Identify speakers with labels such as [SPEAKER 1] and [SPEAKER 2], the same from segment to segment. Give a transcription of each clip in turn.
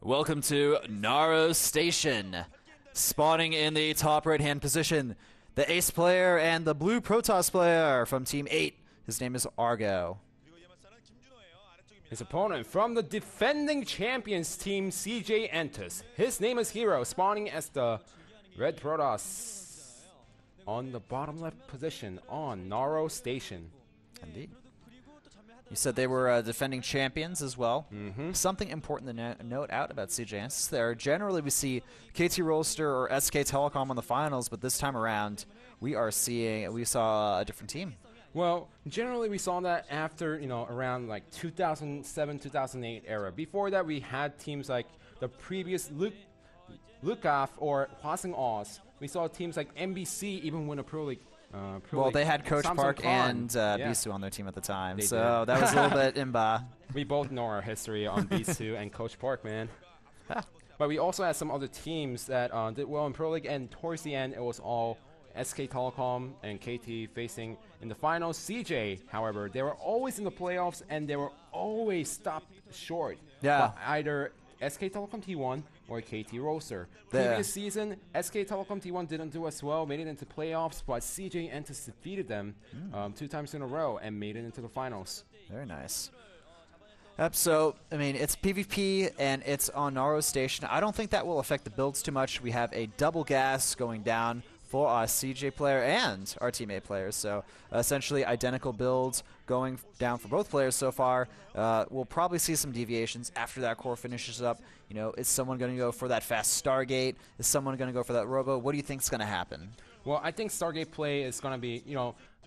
[SPEAKER 1] Welcome to Naro Station. Spawning in the top right-hand position, the ace player and the blue Protoss player from Team 8. His name is Argo.
[SPEAKER 2] His opponent from the defending champions team, CJ enters. His name is Hero, spawning as the red Protoss on the bottom left position on Naro Station.
[SPEAKER 1] Indeed. You said they were defending champions as well.
[SPEAKER 2] Mm-hmm.
[SPEAKER 1] Something important to note out about CJ there. Generally, we see KT Rolster or SK Telecom on the finals, but this time around, we saw a different team.
[SPEAKER 2] Well, generally we saw that after, around like 2007, 2008 era. Before that, we had teams like the previous Lukaf or Hwasong Oz. We saw teams like NBC even win a Pro League.
[SPEAKER 1] Well, they had Coach
[SPEAKER 2] Samsung
[SPEAKER 1] Park
[SPEAKER 2] Khan.
[SPEAKER 1] and Bisu on their team at the time,
[SPEAKER 2] They
[SPEAKER 1] so
[SPEAKER 2] did.
[SPEAKER 1] that was a little bit imba.
[SPEAKER 2] We both know our history on Bisu and Coach Park, man. But we also had some other teams that did well in Pro League, and towards the end, it was all SK Telecom and KT facing in the finals. CJ, however, they were always in the playoffs, and they were always stopped short.
[SPEAKER 1] Yeah.
[SPEAKER 2] By either SK Telecom T1 or KT Rolster. Previous season, SK Telecom T1 didn't do as well, made it into playoffs, but CJ Entus defeated them 2 times in a row and made it into the finals.
[SPEAKER 1] Very nice. Yep, so, I mean, it's PvP and it's on Naro Station. I don't think that will affect the builds too much. We have a double gas going down for our CJ player and our teammate players. So, essentially identical builds going down for both players so far. We'll probably see some deviations after that core finishes up. Is someone going to go for that fast Stargate? Is someone going to go for that Robo? What do you think is going to happen?
[SPEAKER 2] Well, I think Stargate play is going to be,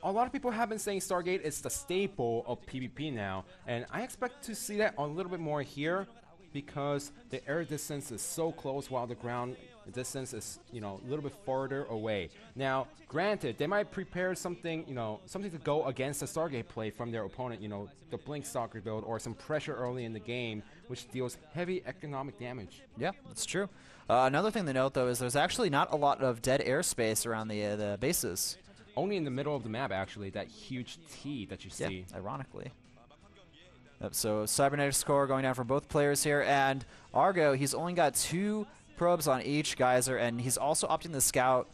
[SPEAKER 2] a lot of people have been saying Stargate is the staple of PvP now, and I expect to see that a little bit more here because the air distance is so close while the ground distance is, a little bit farther away. Now, granted, they might prepare something, something to go against the Stargate play from their opponent, the Blink Stalker build or some pressure early in the game, which deals heavy economic damage.
[SPEAKER 1] Yeah, that's true. Another thing to note, though, is there's actually not a lot of dead airspace around the bases.
[SPEAKER 2] Only in the middle of the map, actually, that huge T that you see.
[SPEAKER 1] Yeah, ironically. Yep, so cybernetic score going down for both players here, and Argo, he's only got 2 probes on each geyser, and he's also opting the scout.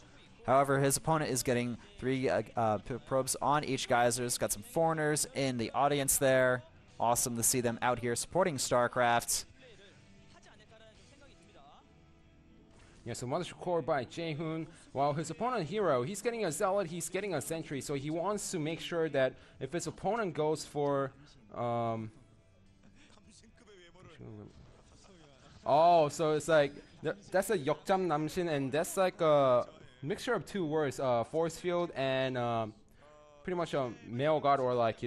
[SPEAKER 1] However, his opponent is getting 3 probes on each geyser. He's got some foreigners in the audience there. Awesome to see them out here supporting StarCraft.
[SPEAKER 2] Yeah, so Mothership Core by Jaehoon, while his opponent Hero, he's getting a Zealot, he's getting a Sentry, so he wants to make sure that if his opponent goes for oh, so it's like that's a Yokjam Namshin, and that's like a mixture of 2 words, force field and pretty much a male god, or like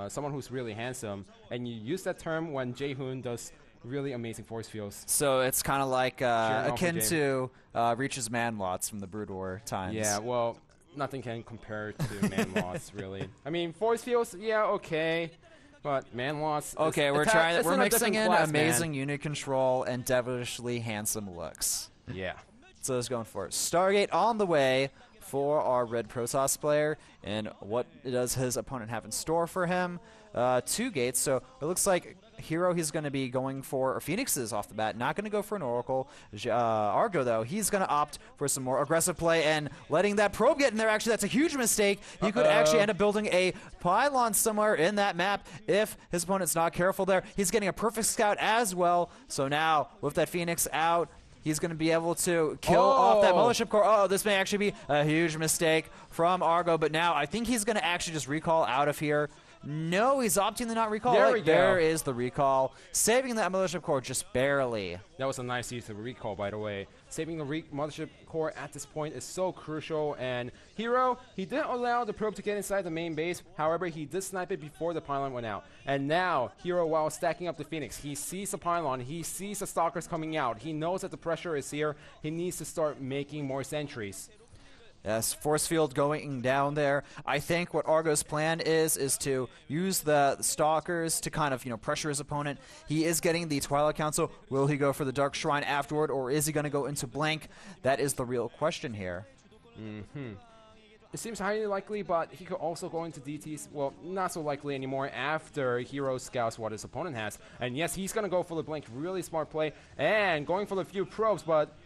[SPEAKER 2] someone who's really handsome, and you use that term when Jaehoon does really amazing force fields.
[SPEAKER 1] So it's kind of like akin to Reach's Manlots from the Brood War times.
[SPEAKER 2] Yeah, well, nothing can compare to Manlots, really. I mean, force fields, yeah, okay, but Manlots.
[SPEAKER 1] Okay, we're mixing in amazing unit control and devilishly handsome looks.
[SPEAKER 2] Yeah.
[SPEAKER 1] So it's going for it. Stargate on the way for our red Protoss player, and what does his opponent have in store for him? 2 gates, so it looks like Hero, he's going to be going for Phoenixes off the bat, not going to go for an Oracle. Argo, though, he's going to opt for some more aggressive play and letting that probe get in there. Actually, that's a huge mistake. He could actually end up building a pylon somewhere in that map if his opponent's not careful there. He's getting a perfect scout as well, so now with that Phoenix out, he's going to be able to kill off that Mothership Core. Oh, this may actually be a huge mistake from Argo, but now I think he's going to actually just recall out of here. No, he's opting to not recall. There is the recall. Saving that Mothership Core just barely.
[SPEAKER 2] That was a nice use of recall, by the way. Saving the Mothership Core at this point is so crucial, and Hero, he didn't allow the probe to get inside the main base. However, he did snipe it before the pylon went out. And now, Hero, while stacking up the Phoenix, he sees the pylon, he sees the Stalkers coming out. He knows that the pressure is here. He needs to start making more sentries.
[SPEAKER 1] Yes, force field going down there. I think what Argo's plan is to use the Stalkers to kind of, pressure his opponent. He is getting the Twilight Council. Will he go for the Dark Shrine afterward, or is he going to go into Blank? That is the real question here.
[SPEAKER 2] it seems highly likely, but he could also go into DTs. Well, not so likely anymore after Hero scouts what his opponent has. And yes, he's going to go for the blink. Really smart play. And going for the few probes, but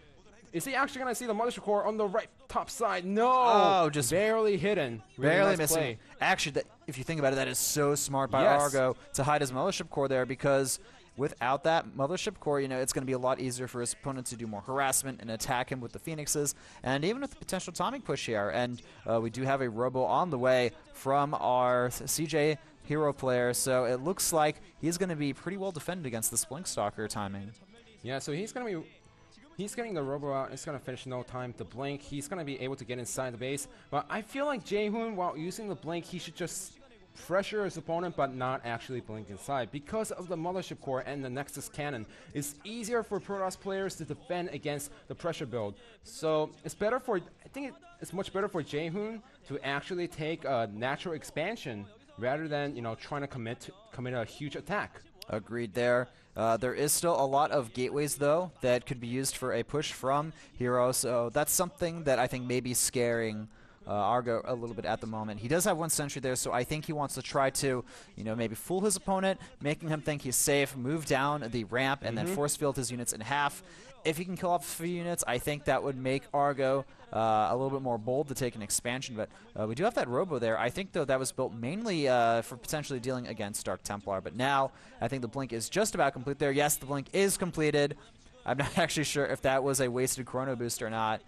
[SPEAKER 2] is he actually going to see the Mothership Core on the right top side? No!
[SPEAKER 1] Oh, just
[SPEAKER 2] barely hidden. Really
[SPEAKER 1] barely
[SPEAKER 2] nice
[SPEAKER 1] missing.
[SPEAKER 2] Play.
[SPEAKER 1] Actually, if you think about it, that is so smart by
[SPEAKER 2] Yes.
[SPEAKER 1] Argo to hide his Mothership Core there, because without that Mothership Core, you know, it's going to be a lot easier for his opponent to do more harassment and attack him with the Phoenixes, and even with the potential timing push here. And we do have a Robo on the way from our CJ Hero player, so it looks like he's going to be pretty well defended against this Blink Stalker timing.
[SPEAKER 2] Yeah, so he's going to be... He's getting the Robo out. It's going to finish no time to blink. He's going to be able to get inside the base. But I feel like Jaehoon, while using the blink, he should just pressure his opponent but not actually blink inside. Because of the Mothership Core and the Nexus Cannon, it's easier for Protoss players to defend against the pressure build. So it's better for... I think it's much better for Jaehoon to actually take a natural expansion rather than, you know, trying to commit a huge attack.
[SPEAKER 1] Agreed there. There is still a lot of gateways, though, that could be used for a push from Hero, so that's something that I think may be scaring Argo a little bit at the moment. He does have one sentry there, so I think he wants to try to, you know, maybe fool his opponent, making him think he's safe, move down the ramp, and then force field his units in half. If he can kill off a few units, I think that would make Argo a little bit more bold to take an expansion, but we do have that Robo there. I think, though, that was built mainly for potentially dealing against Dark Templar, but now I think the blink is just about complete there. Yes, the blink is completed. I'm not actually sure if that was a wasted chrono boost or not.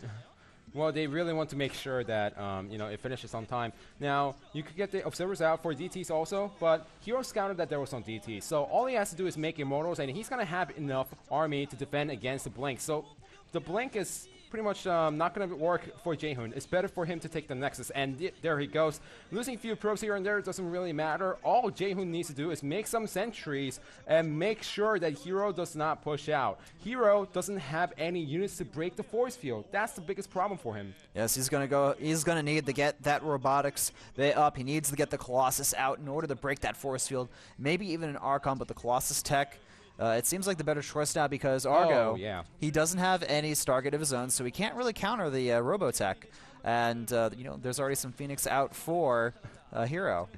[SPEAKER 2] Well, they really want to make sure that you know, it finishes on time. Now, you could get the observers out for DTs also, but Hero scouted that there was no DTs. So all he has to do is make immortals, and he's going to have enough army to defend against the blink. So the blink is pretty much not going to work for Jaehoon. It's better for him to take the Nexus, and there he goes. Losing a few probes here and there doesn't really matter. All Jaehoon needs to do is make some sentries and make sure that Hero does not push out. Hero doesn't have any units to break the force field. That's the biggest problem for him.
[SPEAKER 1] Yes, he's going to need to get that robotics bay up. He needs to get the Colossus out in order to break that force field. Maybe even an Archon, but the Colossus tech, it seems like the better choice now, because Argo, he doesn't have any Stargate of his own, so he can't really counter the Robotech. And, you know, there's already some Phoenix out for Hero.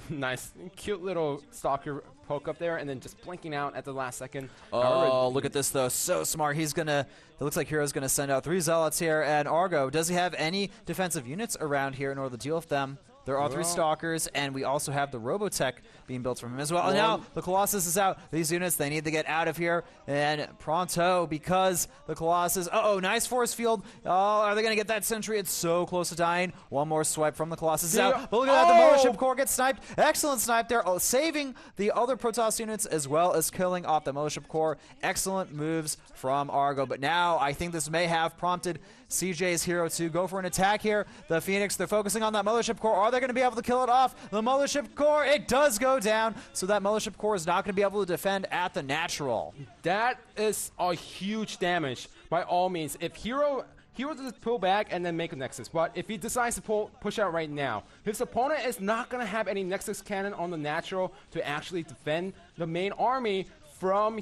[SPEAKER 2] Nice. Cute little Stalker poke up there, and then just blinking out at the last second.
[SPEAKER 1] Oh, look at this, though. So smart. It looks like Hero's going to send out 3 Zealots here, and Argo, does he have any defensive units around here in order to deal with them? There are 3 Stalkers, and we also have the Robotech being built from him as well. And now the Colossus is out. These units, they need to get out of here, and pronto, because the Colossus... Uh-oh, nice force field. Oh, are they going to get that sentry? It's so close to dying. One more swipe from the Colossus is out. But look at that, the Mothership Core gets sniped. Excellent snipe there, saving the other Protoss units as well as killing off the Mothership Core. Excellent moves from Argo, but now I think this may have prompted CJ's Hero to go for an attack here. The Phoenix, they're focusing on that Mothership Core. Are they going to be able to kill it off? The Mothership Core, it does go down, so that Mothership Core is not going to be able to defend at the natural.
[SPEAKER 2] That is a huge damage, by all means. If Hero does pull back and then make a Nexus, but if he decides to push out right now, his opponent is not going to have any Nexus cannon on the natural to actually defend the main army from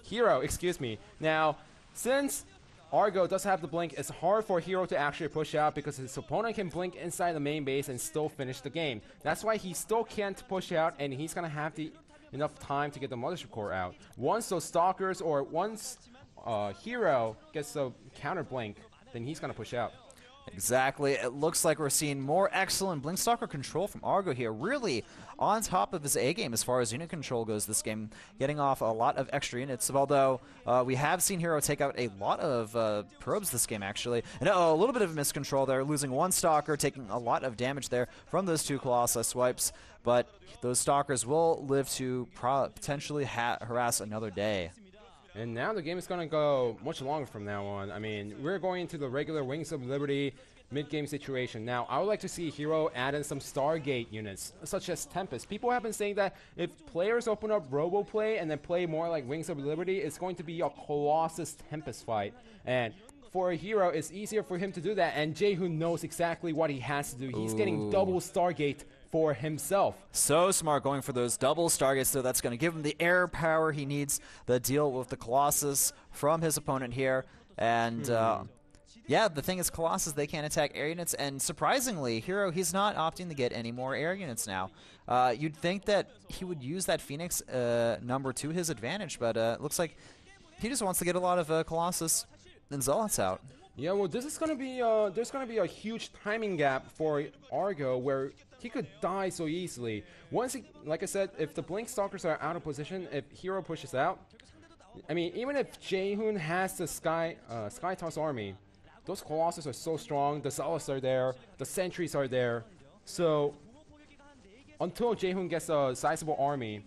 [SPEAKER 2] Hero. Excuse me. Now, since Argo does have the blink, it's hard for Hero to actually push out because his opponent can blink inside the main base and still finish the game. That's why he still can't push out, and he's going to have enough time to get the Mothership Core out. Once those Stalkers or once Hero gets a counter blink, then he's going to push out.
[SPEAKER 1] Exactly. It looks like we're seeing more excellent Blink Stalker control from Argo here. Really on top of his A-game as far as unit control goes this game, getting off a lot of extra units, although we have seen Hero take out a lot of probes this game, actually. And a little bit of miscontrol there, losing 1 Stalker, taking a lot of damage there from those 2 Colossi swipes, but those Stalkers will live to potentially harass another day.
[SPEAKER 2] And now the game is going to go much longer from now on. I mean, we're going into the regular Wings of Liberty mid-game situation. Now, I would like to see Hero add in some Stargate units, such as Tempest. People have been saying that if players open up Robo-play and then play more like Wings of Liberty, it's going to be a Colossus Tempest fight. And for a Hero, it's easier for him to do that, and Jaehoon knows exactly what he has to do. He's getting double Stargate for himself.
[SPEAKER 1] So smart going for those double Stargates, so that's going to give him the air power he needs to deal with the Colossus from his opponent here. And Yeah, the thing is, Colossus, they can't attack air units, and surprisingly, Hero, he's not opting to get any more air units now. You'd think that he would use that Phoenix number to his advantage, but it looks like he just wants to get a lot of Colossus and Zealots out.
[SPEAKER 2] Yeah, well, this is gonna be there's gonna be a huge timing gap for Argo where he could die so easily. Once he, like I said, if the Blink Stalkers are out of position, if Hero pushes out, I mean, even if Jaehoon has the Sky Toss army, those Colossus are so strong, the Zealots are there, the Sentries are there. So, until Jaehoon gets a sizable army,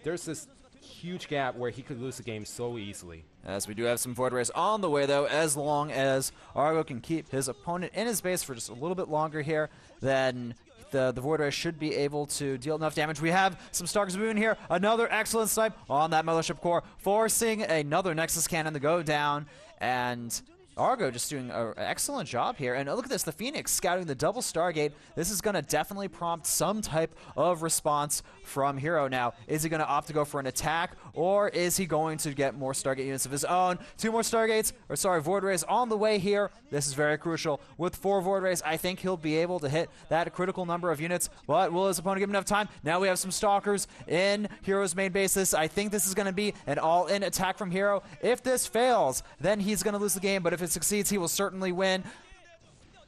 [SPEAKER 2] there's this huge gap where he could lose the game so easily.
[SPEAKER 1] As we do have some Void Rays on the way, though, as long as Argo can keep his opponent in his base for just a little bit longer here, then the Void Ray should be able to deal enough damage. We have some Stark's Boon here. Another excellent snipe on that Mothership Core, forcing another Nexus Cannon to go down, and Argo just doing an excellent job here. And look at this, the Phoenix scouting the double Stargate. This is going to definitely prompt some type of response from Hero. Now, is he going to opt to go for an attack, or is he going to get more Stargate units of his own? 2 more Stargates, or sorry, Void Rays on the way here. This is very crucial. With 4 Void Rays, I think he'll be able to hit that critical number of units, but will his opponent give him enough time? Now we have some Stalkers in Hero's main basis. I think this is going to be an all-in attack from Hero. If this fails, then he's going to lose the game, but if it succeeds, he will certainly win.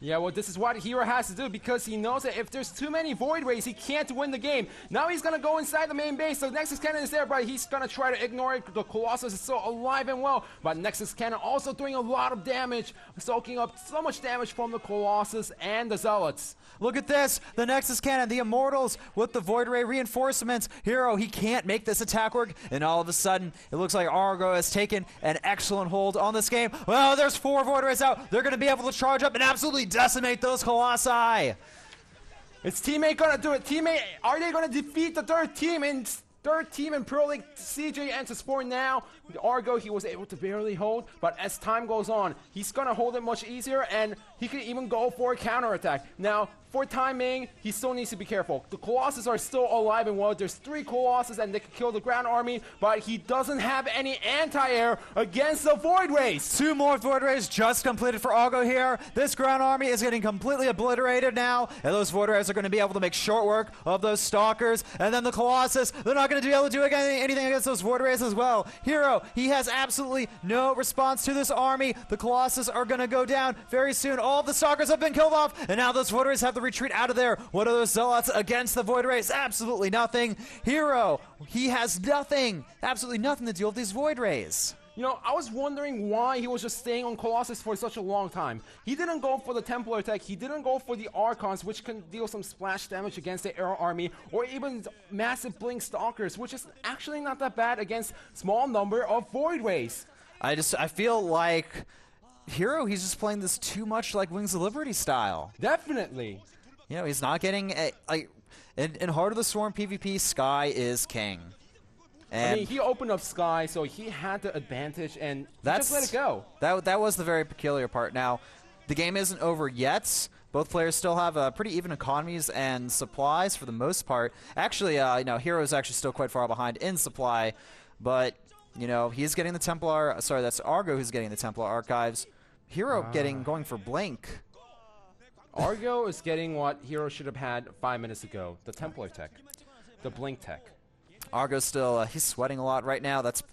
[SPEAKER 2] Yeah, well, this is what Hero has to do because he knows that if there's too many Void Rays, he can't win the game. Now he's going to go inside the main base. So Nexus Cannon is there, but he's going to try to ignore it. The Colossus is still alive and well, but Nexus Cannon also doing a lot of damage, soaking up so much damage from the Colossus and the Zealots.
[SPEAKER 1] Look at this, the Nexus Cannon, the Immortals with the Void Ray reinforcements. Hero, he can't make this attack work, and all of a sudden, it looks like Argo has taken an excellent hold on this game. Well, there's 4 Void Rays out. They're going to be able to charge up and absolutely decimate those Colossi.
[SPEAKER 2] Is teammate gonna do it? Teammate, are they gonna defeat the third team in Pro League? CJ enters sport now. Argo, he was able to barely hold, but as time goes on, he's gonna hold it much easier, and he can even go for a counterattack. Now, for timing, he still needs to be careful. The Colossus are still alive and well. There's 3 Colossus, and they can kill the ground army, but he doesn't have any anti-air against the Void Rays.
[SPEAKER 1] 2 more Void Rays just completed for Argo here. This ground army is getting completely obliterated now, and those Void Rays are going to be able to make short work of those Stalkers. And then the Colossus, they're not going to be able to do anything against those Void Rays as well. Hero, he has absolutely no response to this army. The Colossus are going to go down very soon. All of the Stalkers have been killed off, and now those Void Rays have to retreat out of there. What are those Zealots against the Void Rays? Absolutely nothing. Hero, he has nothing, absolutely nothing to deal with these Void Rays.
[SPEAKER 2] You know, I was wondering why he was just staying on Colossus for such a long time. He didn't go for the Templar attack, he didn't go for the Archons, which can deal some splash damage against the Air Army, or even massive Blink Stalkers, which is actually not that bad against small number of Void Rays. I
[SPEAKER 1] feel like Hero, he's just playing this too much like Wings of Liberty style.
[SPEAKER 2] Definitely.
[SPEAKER 1] You know, he's not getting in Heart of the Swarm PvP, Sky is king. And
[SPEAKER 2] I mean, he opened up Sky, so he had the advantage, and he just let it go.
[SPEAKER 1] That was the very peculiar part. Now, the game isn't over yet. Both players still have pretty even economies and supplies for the most part. Actually, you know, Hero is actually still quite far behind in supply, but you know, he's getting the Templar. Sorry, that's Argo who's getting the Templar Archives. Hero going for Blink.
[SPEAKER 2] Argo is getting what Hero should have had 5 minutes ago, the Templar tech, the Blink tech.
[SPEAKER 1] Argo's still, he's sweating a lot right now. That's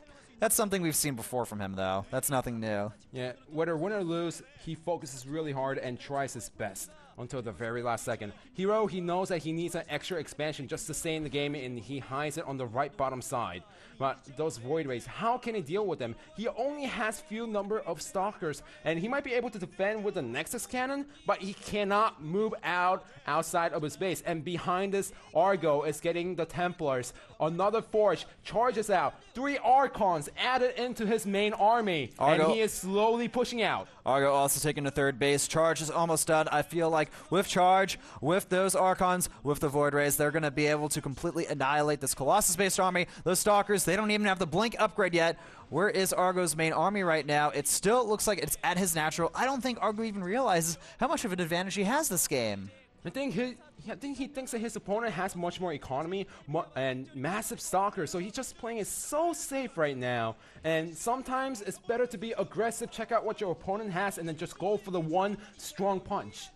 [SPEAKER 1] something we've seen before from him, though. That's nothing new.
[SPEAKER 2] Yeah, whether win or lose, he focuses really hard and tries his best until the very last second. Hero, he knows that he needs an extra expansion just to stay in the game, and he hides it on the right bottom side. But those Void Rays, how can he deal with them? He only has few number of Stalkers, and he might be able to defend with the Nexus Cannon, but he cannot move outside of his base. And behind this, Argo is getting the Templars. Another Forge charges out. 3 Archons added into his main army, and he is slowly pushing out.
[SPEAKER 1] Argo also taking the third base. Charge is almost done. I feel like with Charge, with those Archons, with the Void Rays, they're going to be able to completely annihilate this Colossus-based army. Those Stalkers, they don't even have the Blink upgrade yet. Where is Argo's main army right now? It still looks like it's at his natural. I don't think Argo even realizes how much of an advantage he has this game.
[SPEAKER 2] I think he thinks that his opponent has much more economy and massive stalkers, so he's just playing it so safe right now. And sometimes it's better to be aggressive, check out what your opponent has, and then just go for the one strong punch.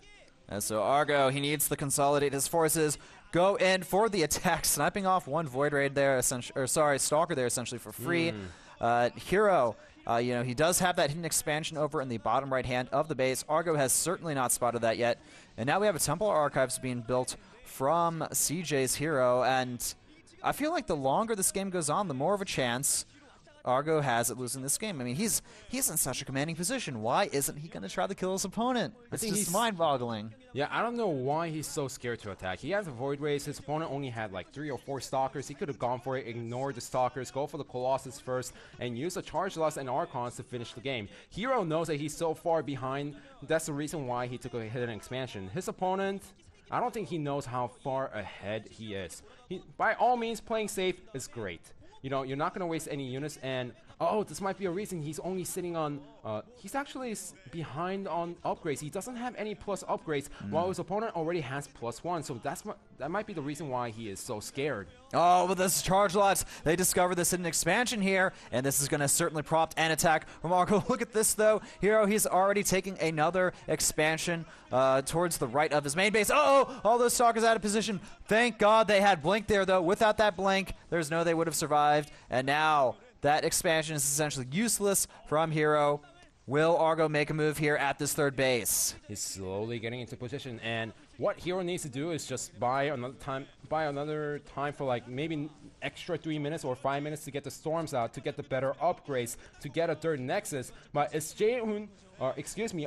[SPEAKER 1] And so Argo, he needs to consolidate his forces, go in for the attack, sniping off one Void Raid there, Stalker there essentially for free. Hero, you know, he does have that hidden expansion over in the bottom right hand of the base. Argo has certainly not spotted that yet. And now we have a Templar Archives being built from CJ's Hero, and I feel like the longer this game goes on, the more of a chance Argo has at losing this game. I mean, he's in such a commanding position. Why isn't he going to try to kill his opponent? It's just mind-boggling.
[SPEAKER 2] Yeah, I don't know why he's so scared to attack. He has a Void Rays. His opponent only had like 3 or 4 Stalkers. He could have gone for it, ignored the Stalkers, go for the Colossus first, and use the Charge Loss and Archons to finish the game. Hero knows that he's so far behind. That's the reason why he took a hidden expansion. His opponent, I don't think he knows how far ahead he is. By all means, playing safe is great. You know, you're not going to waste any units, and oh, this might be a reason he's only sitting on, he's actually behind on upgrades. He doesn't have any plus upgrades, while his opponent already has +1, so that might be the reason why he is so scared.
[SPEAKER 1] Oh, with this Charge Lots, they discover this hidden expansion here, and this is going to certainly prompt an attack from Argo. Look at this, though. Hero, he's already taking another expansion towards the right of his main base. Uh-oh, all those Stalkers out of position. Thank God they had Blink there, though. Without that Blink, there's no they would have survived, and now that expansion is essentially useless from Hero. Will Argo make a move here at this third base?
[SPEAKER 2] He's slowly getting into position, and what Hero needs to do is just buy another time for like maybe extra 3 minutes or 5 minutes to get the storms out, to get the better upgrades, to get a third Nexus. But is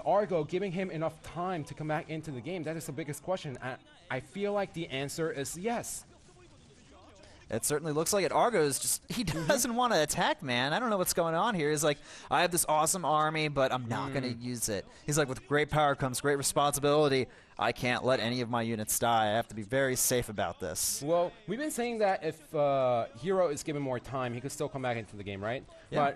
[SPEAKER 2] Argo giving him enough time to come back into the game? That is the biggest question. I feel like the answer is yes.
[SPEAKER 1] It certainly looks like it. Argo is just, he doesn't want to attack, man. I don't know what's going on here. He's like, I have this awesome army, but I'm not going to use it. He's like, with great power comes great responsibility. I can't let any of my units die. I have to be very safe about this.
[SPEAKER 2] Well, we've been saying that if Hero is given more time, he could still come back into the game, right?
[SPEAKER 1] Yeah.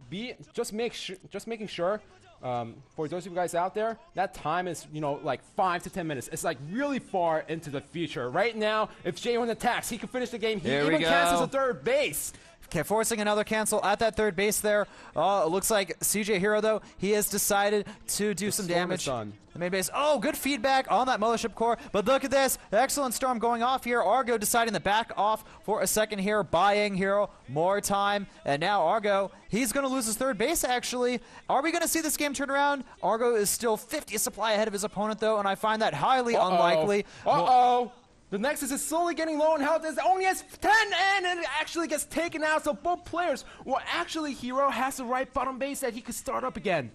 [SPEAKER 2] But just making sure, for those of you guys out there, that time is, you know, like 5 to 10 minutes. It's like really far into the future. Right now, if J1 attacks, he can finish the game. He even cancels a third base.
[SPEAKER 1] Okay, forcing another cancel at that third base there. It looks like CJ Hero, though, he has decided to do some damage. The main base. Oh, good feedback on that Mothership Core. But look at this. Excellent storm going off here. Argo deciding to back off for a second here, buying Hero more time. And now Argo, he's going to lose his third base, actually. Are we going to see this game turn around? Argo is still 50 supply ahead of his opponent, though, and I find that highly unlikely.
[SPEAKER 2] The Nexus is slowly getting low in health. It only has 10, and it actually gets taken out. So both players, well, actually, Hero has the right bottom base that he could start up again.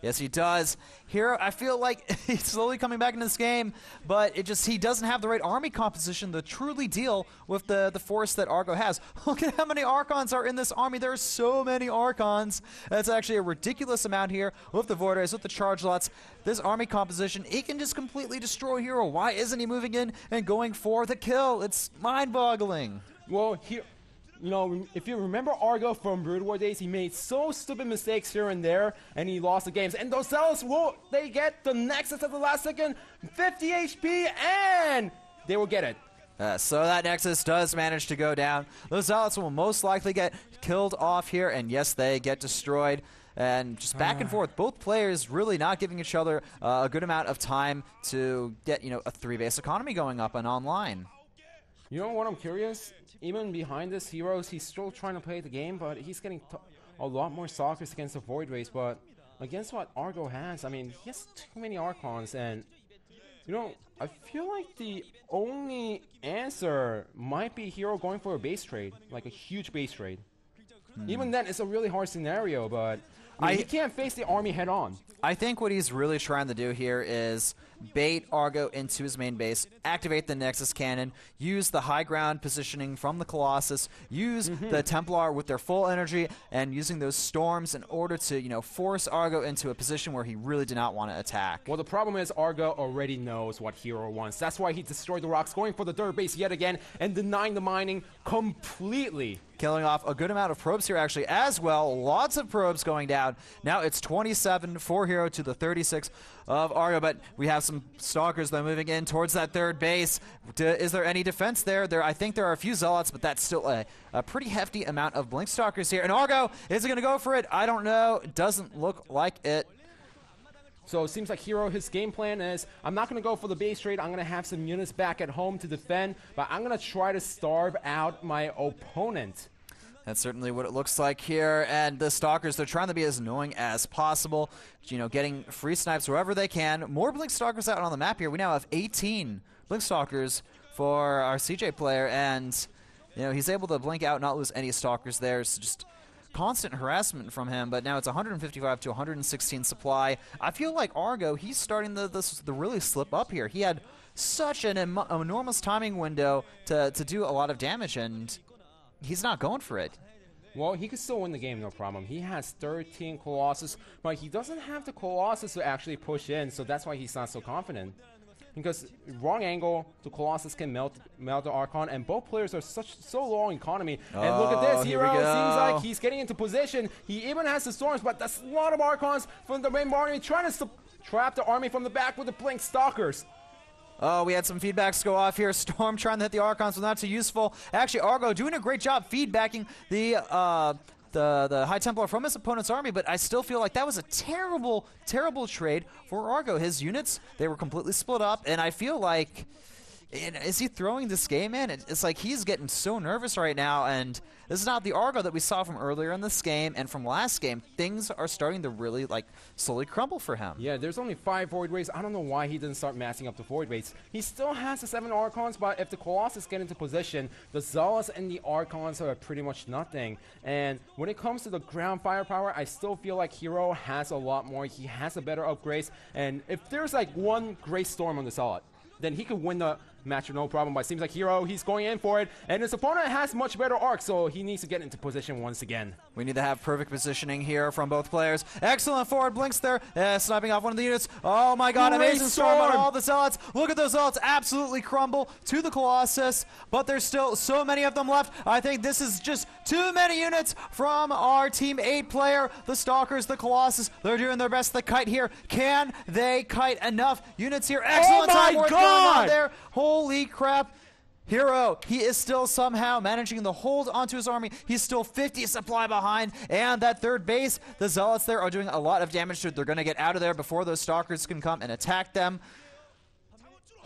[SPEAKER 1] Yes, he does. Hero, I feel like he's slowly coming back into this game, but he doesn't have the right army composition to truly deal with the force that Argo has. Look at how many Archons are in this army. There are so many Archons. That's actually a ridiculous amount here with the Void Rays, with the Charge Lots. This army composition, he can just completely destroy Hero. Why isn't he moving in and going for the kill? It's mind-boggling.
[SPEAKER 2] Well, you know, if you remember Argo from Brood War days, he made so stupid mistakes here and there, and he lost the games. And those Zealots, they get the Nexus at the last second, 50 HP, and they will get it.
[SPEAKER 1] So that Nexus does manage to go down. Those Zealots will most likely get killed off here, and yes, they get destroyed. And just back and forth, both players really not giving each other a good amount of time to get, you know, a 3-base economy going up and online.
[SPEAKER 2] You know what, I'm curious? Even behind this Heroes, he's still trying to play the game, but he's getting a lot more Stalkers against the Void Rays. But against what Argo has, I mean, he has too many Archons, and you know, I feel like the only answer might be Hero going for a base trade, like a huge base trade. Even then, it's a really hard scenario, but I mean, he can't face the army head on.
[SPEAKER 1] I think what he's really trying to do here is bait Argo into his main base, activate the Nexus Cannon, use the high ground positioning from the Colossus, use the Templar with their full energy, and using those storms in order to, you know, force Argo into a position where he really did not want to attack.
[SPEAKER 2] Well, the problem is Argo already knows what Hero wants. That's why he destroyed the rocks, going for the third base yet again, and denying the mining completely.
[SPEAKER 1] killing off a good amount of probes here actually as well. Lots of probes going down. Now it's 27 for Hero to the 36 of Argo, but we have some Stalkers though moving in towards that third base. Is there any defense there? I think there are a few Zealots, but that's still a pretty hefty amount of Blink Stalkers here. And Argo, is it going to go for it? I don't know. It doesn't look like it.
[SPEAKER 2] So it seems like Hero, his game plan is, I'm not going to go for the base trade. I'm going to have some units back at home to defend, but I'm going to try to starve out my opponent.
[SPEAKER 1] That's certainly what it looks like here. And the Stalkers, they're trying to be as annoying as possible, you know, getting free snipes wherever they can. More Blink Stalkers out on the map here. We now have 18 Blink Stalkers for our CJ player, and, you know, he's able to blink out, not lose any Stalkers there. So just constant harassment from him, but now it's 155 to 116 supply. I feel like Argo, he's starting to really slip up here. He had such an enormous timing window to do a lot of damage, and he's not going for it.
[SPEAKER 2] Well, he could still win the game, no problem. He has 13 Colossus, but he doesn't have the Colossus to actually push in, so that's why he's not so confident. Because wrong angle, the Colossus can melt the Archon, and both players are so low on economy. And look at this, Hero seems like he's getting into position. He even has the Storms, but that's a lot of Archons from the main army trying to trap the army from the back with the Blink Stalkers.
[SPEAKER 1] Oh, we had some feedbacks go off here. Storm trying to hit the Archons was not too useful. Actually, Argo doing a great job feedbacking the High Templar from his opponent's army, but I still feel like that was a terrible, terrible trade for Argo. His units, they were completely split up, and I feel like, is he throwing this game in? It's like he's getting so nervous right now, and this is not the Argo that we saw from earlier in this game and from last game. Things are starting to really, like, slowly crumble for him.
[SPEAKER 2] Yeah, there's only 5 Void Rays. I don't know why he didn't start massing up the Void Rays. He still has the 7 Archons, but if the Colossus get into position, the Zealots and the Archons are pretty much nothing. And when it comes to the ground firepower, I still feel like Hero has a lot more. He has a better upgrades, and if there's like one Great Storm on the Zealot, then he could win the match with no problem. But it seems like Hero, he's going in for it, and his opponent has much better arc, so he needs to get into position once again.
[SPEAKER 1] We need to have perfect positioning here from both players. Excellent forward blinks there, sniping off one of the units. Oh my god, amazing storm on all the Zealots. Look at those Zealots absolutely crumble to the Colossus, but there's still so many of them left. I think this is just too many units from our Team 8 player. The Stalkers, the Colossus, they're doing their best to kite here. Can they kite enough units here? Excellent time work going on there. Holy crap. Hero, he is still somehow managing to hold onto his army. He's still 50 supply behind, and that third base, the Zealots there are doing a lot of damage to it. They're going to get out of there before those Stalkers can come and attack them.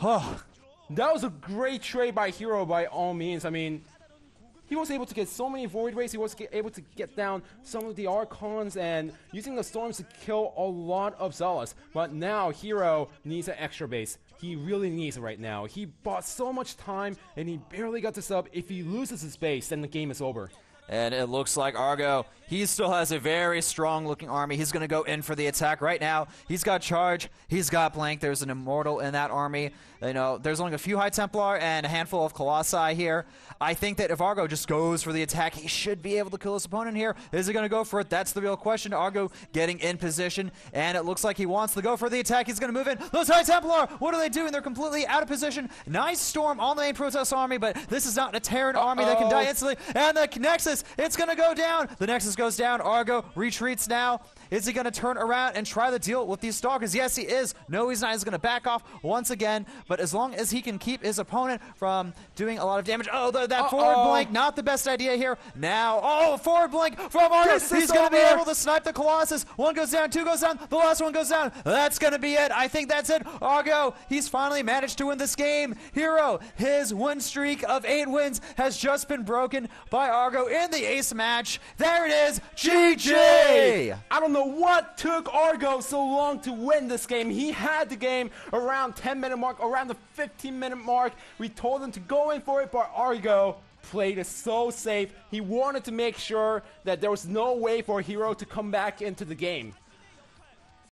[SPEAKER 1] Oh.
[SPEAKER 2] That was a great trade by Hero by all means. I mean, he was able to get so many Void Rays. He was able to get down some of the Archons and using the Storms to kill a lot of Zealots. But now Hero needs an extra base. He really needs it right now. He bought so much time and he barely got this up. If he loses his base, then the game is over.
[SPEAKER 1] And it looks like Argo, he still has a very strong-looking army. He's going to go in for the attack right now. He's got Charge. He's got Blank. There's an Immortal in that army. You know, there's only a few High Templar and a handful of Colossi here. I think that if Argo just goes for the attack, he should be able to kill his opponent here. Is he going to go for it? That's the real question. Argo getting in position, and it looks like he wants to go for the attack. He's going to move in. Those High Templar, what are they doing? They're completely out of position. Nice storm on the main Protest army, but this is not a Terran army that can die instantly. And the Nexus, it's going to go down. The Nexus goes down. Argo retreats now. Is he going to turn around and try to deal with these Stalkers? Yes, he is. No, he's not. He's going to back off once again. But as long as he can keep his opponent from doing a lot of damage. Oh, that forward blink, not the best idea here. Now, forward blink from Argo. He's going to be able to snipe the Colossus. One goes down, two goes down. The last one goes down. That's going to be it. I think that's it. Argo, he's finally managed to win this game. Hero, his win streak of 8 wins has just been broken by Argo in the ace match. There it is. GG!
[SPEAKER 2] I don't know what took Argo so long to win this game. He had the game around 10-minute mark, around the 15-minute mark. We told him to go in for it, but Argo played it so safe. He wanted to make sure that there was no way for Hero to come back into the game.